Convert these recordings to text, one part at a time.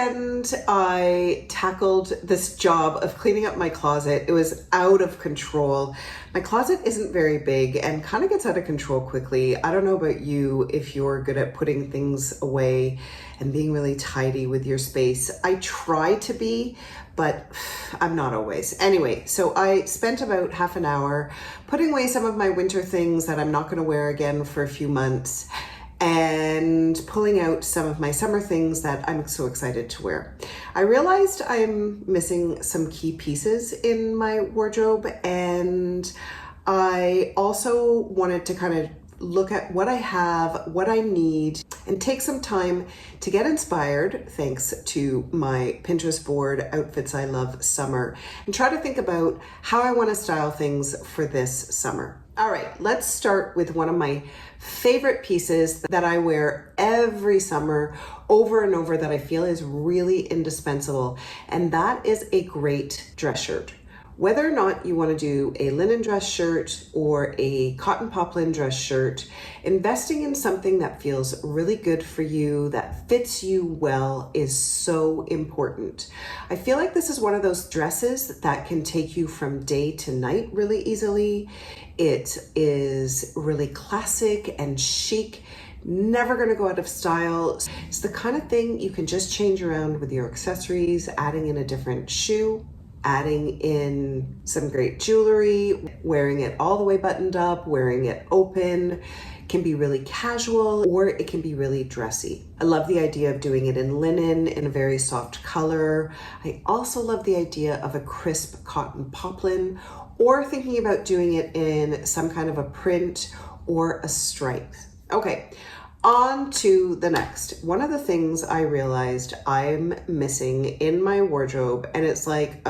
weekend, I tackled this job of cleaning up my closet. It was out of control. My closet isn't very big and kind of gets out of control quickly. I don't know about you if you're good at putting things away and being really tidy with your space. I try to be, but I'm not always. Anyway, so I spent about half an hour putting away some of my winter things that I'm not going to wear again for a few months, and pulling out some of my summer things that I'm so excited to wear. I realized I'm missing some key pieces in my wardrobe, and I also wanted to kind of look at what I have, what I need, and take some time to get inspired, thanks to my Pinterest board, Outfits I Love Summer, and try to think about how I want to style things for this summer. All right, let's start with one of my favorite pieces that I wear every summer over and over that I feel is really indispensable, and that is a great dress shirt. Whether or not you want to do a linen dress shirt or a cotton poplin dress shirt, investing in something that feels really good for you, that fits you well, is so important. I feel like this is one of those dresses that can take you from day to night really easily. It is really classic and chic, never going to go out of style. It's the kind of thing you can just change around with your accessories, adding in a different shoe, adding in some great jewelry, wearing it all the way buttoned up, wearing it open. Can be really casual, or it can be really dressy. I love the idea of doing it in linen in a very soft color. I also love the idea of a crisp cotton poplin, or thinking about doing it in some kind of a print or a stripe. Okay, on to the next. One of the things I realized I'm missing in my wardrobe, and it's like,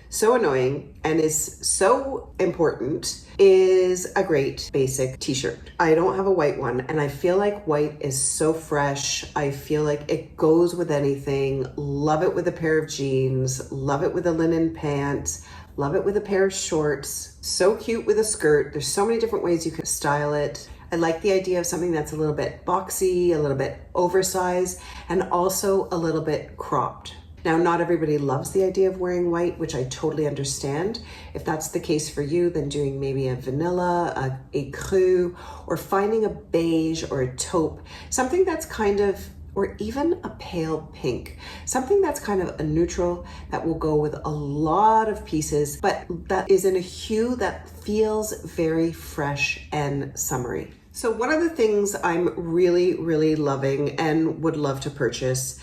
so annoying and is so important, is a great basic t-shirt. I don't have a white one, and I feel like white is so fresh. I feel like it goes with anything. Love it with a pair of jeans, love it with a linen pant, love it with a pair of shorts. So cute with a skirt. There's so many different ways you can style it. I like the idea of something that's a little bit boxy, a little bit oversized, and also a little bit cropped. Now, not everybody loves the idea of wearing white, which I totally understand. If that's the case for you, then doing maybe a vanilla, a crew, or finding a beige or a taupe, something that's kind of, or even a pale pink, something that's kind of a neutral that will go with a lot of pieces, but that is in a hue that feels very fresh and summery. So one of the things I'm really, really loving and would love to purchase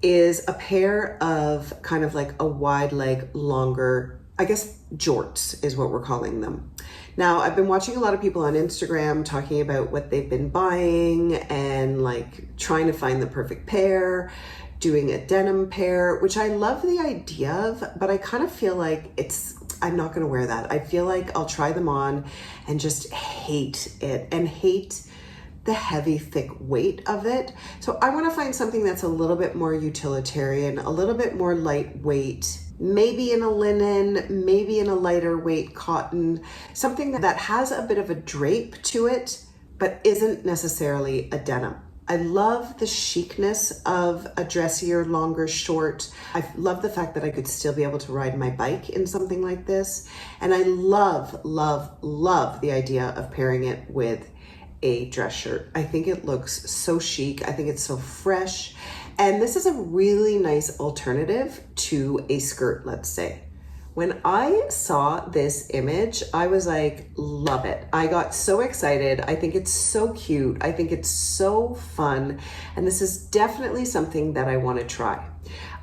is a pair of kind of like a wide leg, longer, I guess jorts is what we're calling them. Now, I've been watching a lot of people on Instagram talking about what they've been buying and like trying to find the perfect pair, doing a denim pair, which I love the idea of, but I kind of feel like I'm not going to wear that. I feel like I'll try them on and just hate it and hate the heavy, thick weight of it. So I want to find something that's a little bit more utilitarian, a little bit more lightweight, maybe in a linen, maybe in a lighter weight cotton, something that has a bit of a drape to it, but isn't necessarily a denim. I love the chicness of a dressier, longer short. I love the fact that I could still be able to ride my bike in something like this. And I love, love, love the idea of pairing it with a dress shirt. I think it looks so chic. I think it's so fresh. And this is a really nice alternative to a skirt, let's say. When I saw this image, I was like, love it. I got so excited. I think it's so cute. I think it's so fun. And this is definitely something that I want to try.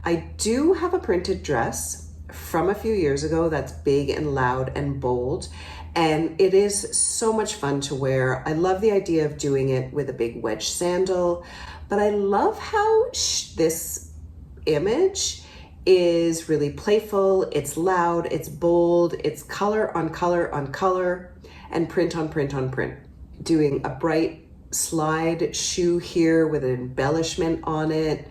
I do have a printed dress from a few years ago that's big and loud and bold. And it is so much fun to wear. I love the idea of doing it with a big wedge sandal, but I love how this image is really playful, it's loud, it's bold, it's color on color on color, and print on print on print. Doing a bright slide shoe here with an embellishment on it,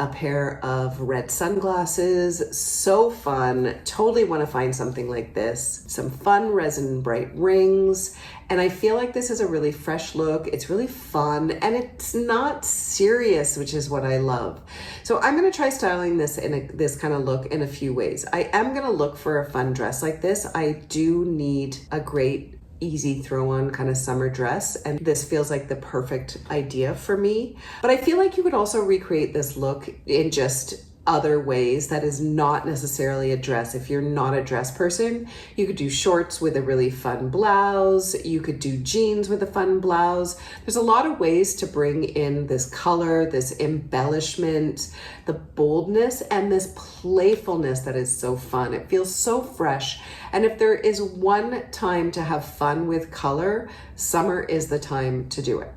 a pair of red sunglasses. So fun. Totally want to find something like this. Some fun resin bright rings. And I feel like this is a really fresh look. It's really fun and it's not serious, which is what I love. So I'm gonna try styling this in this kind of look in a few ways. I am gonna look for a fun dress like this. I do need a great easy throw on kind of summer dress, and this feels like the perfect idea for me. But I feel like you could also recreate this look in just other ways that is not necessarily a dress. If you're not a dress person, you could do shorts with a really fun blouse. You could do jeans with a fun blouse. There's a lot of ways to bring in this color, this embellishment, the boldness, and this playfulness that is so fun. It feels so fresh. And if there is one time to have fun with color, summer is the time to do it.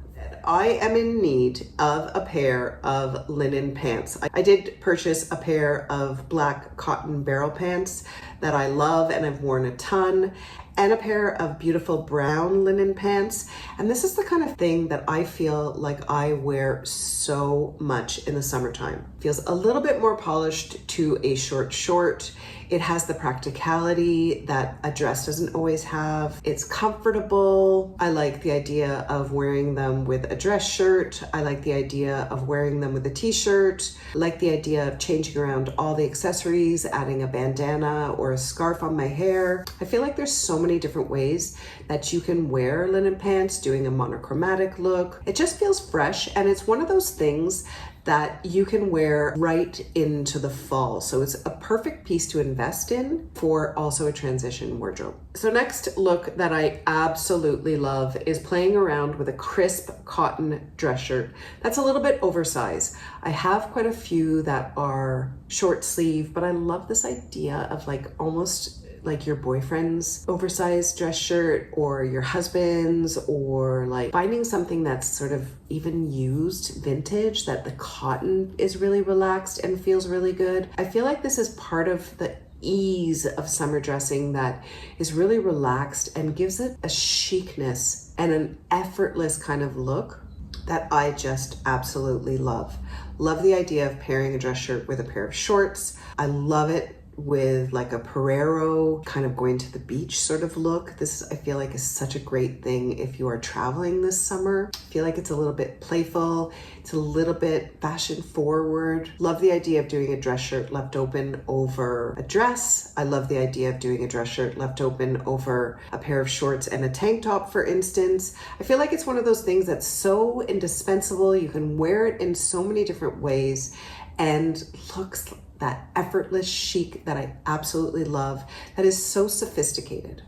I am in need of a pair of linen pants. I did purchase a pair of black cotton barrel pants that I love and I've worn a ton, and a pair of beautiful brown linen pants. And this is the kind of thing that I feel like I wear so much in the summertime. Feels a little bit more polished to a short. It has the practicality that a dress doesn't always have. It's comfortable. I like the idea of wearing them with a dress shirt. I like the idea of wearing them with a t-shirt. I like the idea of changing around all the accessories, adding a bandana or a scarf on my hair. I feel like there's so many different ways that you can wear linen pants, doing a monochromatic look. It just feels fresh, and it's one of those things that you can wear right into the fall. So it's a perfect piece to invest in for also a transition wardrobe. So next look that I absolutely love is playing around with a crisp cotton dress shirt that's a little bit oversized. I have quite a few that are short sleeve, but I love this idea of like almost like your boyfriend's oversized dress shirt or your husband's, or like finding something that's sort of even used vintage, that the cotton is really relaxed and feels really good. I feel like this is part of the ease of summer dressing that is really relaxed and gives it a chicness and an effortless kind of look that I just absolutely love. Love the idea of pairing a dress shirt with a pair of shorts. I love it with like a Perero kind of going to the beach sort of look. This I feel like is such a great thing if you are traveling this summer. I feel like it's a little bit playful. It's a little bit fashion forward. Love the idea of doing a dress shirt left open over a dress. I love the idea of doing a dress shirt left open over a pair of shorts and a tank top, for instance. I feel like it's one of those things that's so indispensable. You can wear it in so many different ways and looks that effortless chic that I absolutely love, that is so sophisticated.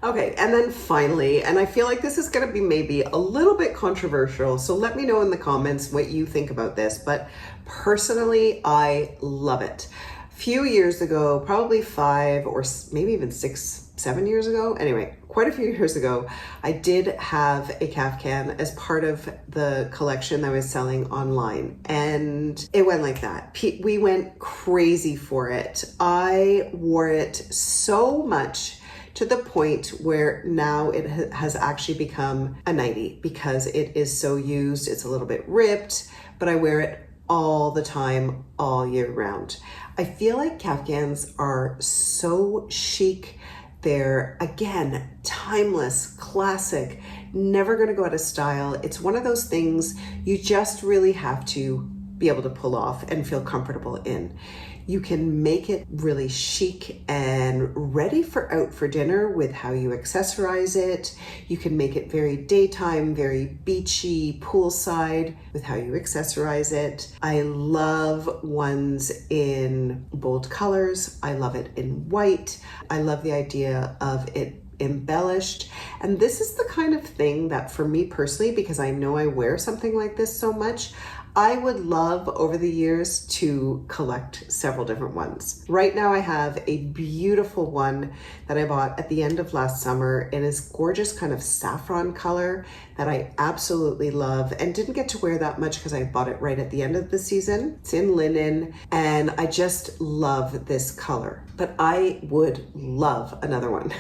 Okay, and then finally, and I feel like this is gonna be maybe a little bit controversial, so let me know in the comments what you think about this, but personally, I love it. A few years ago, probably 5 or maybe even 6, 7 years ago, anyway, quite a few years ago, I did have a kaftan as part of the collection that I was selling online, and it went like that. We went crazy for it. I wore it so much to the point where now it has actually become a nightie because it is so used. It's a little bit ripped, but I wear it all the time, all year round. I feel like kaftans are so chic. They're, again, timeless, classic, never gonna go out of style. It's one of those things you just really have to be able to pull off and feel comfortable in. You can make it really chic and ready for out for dinner with how you accessorize it. You can make it very daytime, very beachy, poolside with how you accessorize it. I love ones in bold colors. I love it in white. I love the idea of it embellished. And this is the kind of thing that for me personally, because I know I wear something like this so much, I would love over the years to collect several different ones. Right now I have a beautiful one that I bought at the end of last summer in this gorgeous kind of saffron color that I absolutely love and didn't get to wear that much because I bought it right at the end of the season. It's in linen and I just love this color, but I would love another one.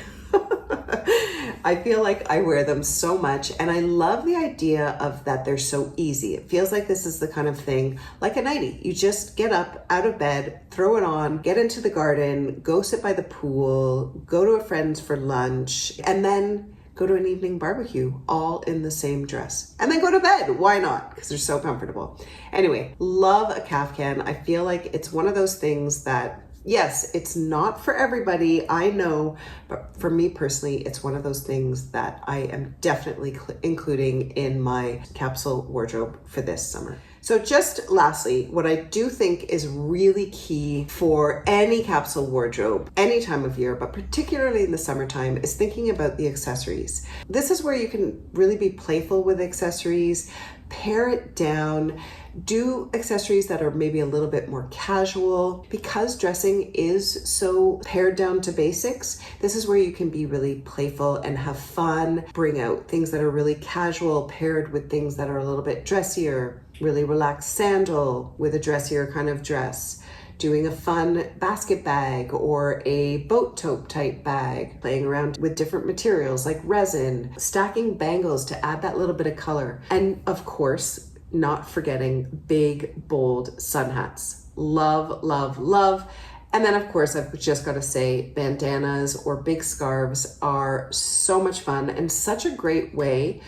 I feel like I wear them so much, and I love the idea of that they're so easy. It feels like this is the kind of thing like a nightie. You just get up out of bed, throw it on, get into the garden, go sit by the pool, go to a friend's for lunch, and then go to an evening barbecue all in the same dress, and then go to bed. Why not? Because they're so comfortable. Anyway, love a kaftan. I feel like it's one of those things that, yes, it's not for everybody, I know, but for me personally, it's one of those things that I am definitely including in my capsule wardrobe for this summer. So just lastly, what I do think is really key for any capsule wardrobe, any time of year, but particularly in the summertime, is thinking about the accessories. This is where you can really be playful with accessories, pare it down, do accessories that are maybe a little bit more casual. Because dressing is so pared down to basics, this is where you can be really playful and have fun, bring out things that are really casual paired with things that are a little bit dressier, really relaxed sandal with a dressier kind of dress, doing a fun basket bag or a boat tote type bag, playing around with different materials like resin, stacking bangles to add that little bit of color, and of course, not forgetting big, bold sun hats. Love, love, love. And then of course, I've just got to say bandanas or big scarves are so much fun and such a great way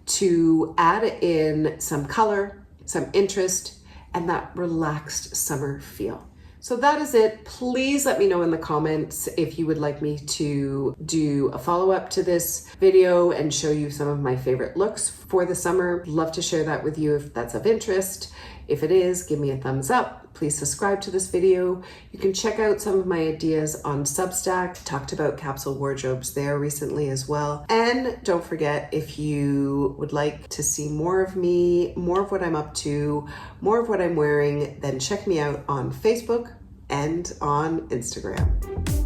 to add in some color, some interest, and that relaxed summer feel. So that is it. Please let me know in the comments if you would like me to do a follow-up to this video and show you some of my favorite looks for the summer. Love to share that with you if that's of interest. If it is, give me a thumbs up. Please subscribe to this video. You can check out some of my ideas on Substack. Talked about capsule wardrobes there recently as well. And don't forget, if you would like to see more of me, more of what I'm up to, more of what I'm wearing, then check me out on Facebook and on Instagram.